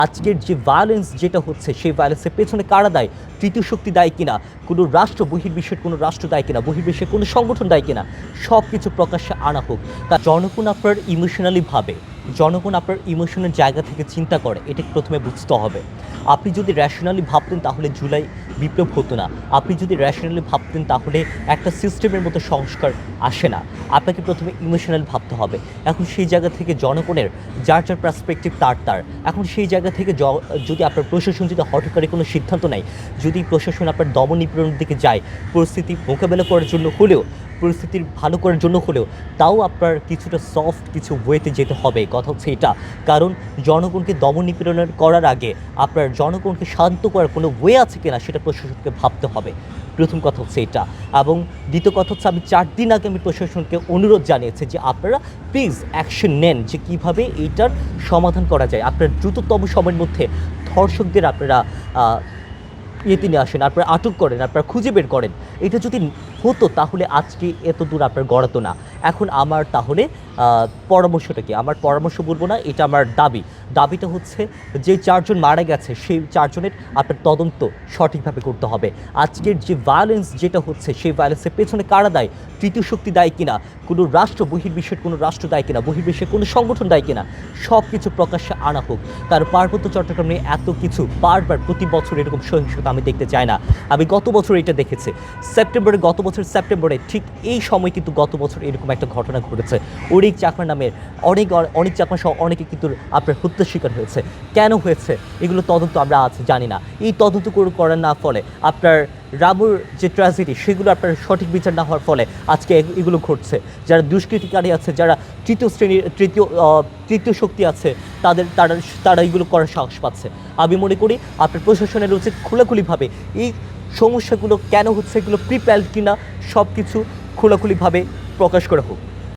আজকের যে ভায়োলেন্স যেটা হচ্ছে সেই ভায়োলেন্সের পেছনে কারা দায়ী, তৃতীয় শক্তি দায়ী কিনা, কোনো রাষ্ট্র বহির্বিশ্বের কোনো রাষ্ট্র দায়ী কিনা, বহির্বিশ্বের কোনো সংগঠন দায়ী কিনা, সব কিছু প্রকাশ্যে আনা হোক। তা জনগণ আপনার ইমোশনালি ভাবে, জনগণ আপনার ইমোশনের জায়গা থেকে চিন্তা করে, এটা প্রথমে বুঝতে হবে। আপনি যদি র্যাশনালি ভাবতেন তাহলে জুলাই বিপ্লব হতো না। আপনি যদি র্যাশনালি ভাবতেন তাহলে একটা সিস্টেমের মতো সংস্কার আসে না। আপনাকে প্রথমে ইমোশনাল ভাবতে হবে। এখন সেই জায়গা থেকে জনগণের যার যার পার্সপেক্টিভ তার এখন সেই জায়গা থেকে যদি আপনার প্রশাসন যদি হঠকারী কোনো সিদ্ধান্ত নেয়, যদি প্রশাসন আপনার দমন নিপীড়নের দিকে যায়, পরিস্থিতি মোকাবেলা করার জন্য হলেও, পরিস্থিতির ভালো করার জন্য হলেও, তাও আপনার কিছুটা সফট কিছু ওয়েতে যেতে হবে। কথা হচ্ছে এটা, কারণ জনগণকে দমন নিপীড়নের করার আগে আপনার জনগণকে শান্ত করার কোনো ওয়ে আছে কিনা সেটা প্রশাসনকে ভাবতে হবে। প্রথম কথা হচ্ছে এটা। এবং দ্বিতীয় কথা হচ্ছে, আমি 4 দিন আগে আমি প্রশাসনকে অনুরোধ জানিয়েছি যে আপনারা প্লিজ অ্যাকশন নেন, যে কীভাবে এইটার সমাধান করা যায়। আপনার দ্রুততম সময়ের মধ্যে ধর্ষকদের আপনারা ইয়েতে নিয়ে আসেন, আপনারা আটক করেন, আপনারা খুঁজে বের করেন। এটা যদি হতো তাহলে আজকে এত দূর আপনার গড়াতো না। এখন আমার তাহলে পরামর্শটা কি? আমার পরামর্শ বলবো না, এটা আমার দাবিটা হচ্ছে যে 4 জন মারা গেছে সেই 4 জনের আপনার তদন্ত সঠিকভাবে করতে হবে। আজকের যে ভায়োলেন্স যেটা হচ্ছে সেই ভায়োলেন্সের পেছনে কারা দায়ী, তৃতীয় শক্তি দায়ী কিনা, কোনো রাষ্ট্র বহির্বিশ্বের কোনো রাষ্ট্র দায়ী কিনা, বহির্বিশ্বের কোনো সংগঠন দায়ী কিনা, সব কিছু প্রকাশ্যে আনা হোক। কারণ পার্বত্য চট্টগ্রাম নিয়ে এত কিছু বারবার প্রতি বছর এরকম সহিংসতা আমি দেখতে চাই না। আমি গত বছর এটা দেখেছি, গত বছর সেপ্টেম্বরে ঠিক এই সময় কিন্তু গত বছর এরকম একটা ঘটনা ঘটেছে। অনেক চাকমা নামের অনেক চাকমা সহ অনেকে কিন্তু আপনার হত্যার শিকার হয়েছে। কেন হয়েছে এগুলো তদন্ত আমরা আজ জানি না। এই তদন্ত করার না ফলে আপনার রামুর যে ট্র্যাজেডি সেগুলো আপনার সঠিক বিচার না হওয়ার ফলে আজকে এগুলো ঘটছে। যারা দুষ্কৃতিকারী আছে, যারা তৃতীয় শক্তি আছে, তারা এগুলো করার সাহস পাচ্ছে। আমি মনে করি আপনার প্রশাসনের উচিত খোলাখুলিভাবে এই সমস্যাগুলো কেন হচ্ছে, এগুলো প্রিপ্ল্যান্ড কিনা, সব কিছু খোলাখুলিভাবে প্রকাশ করা হোক।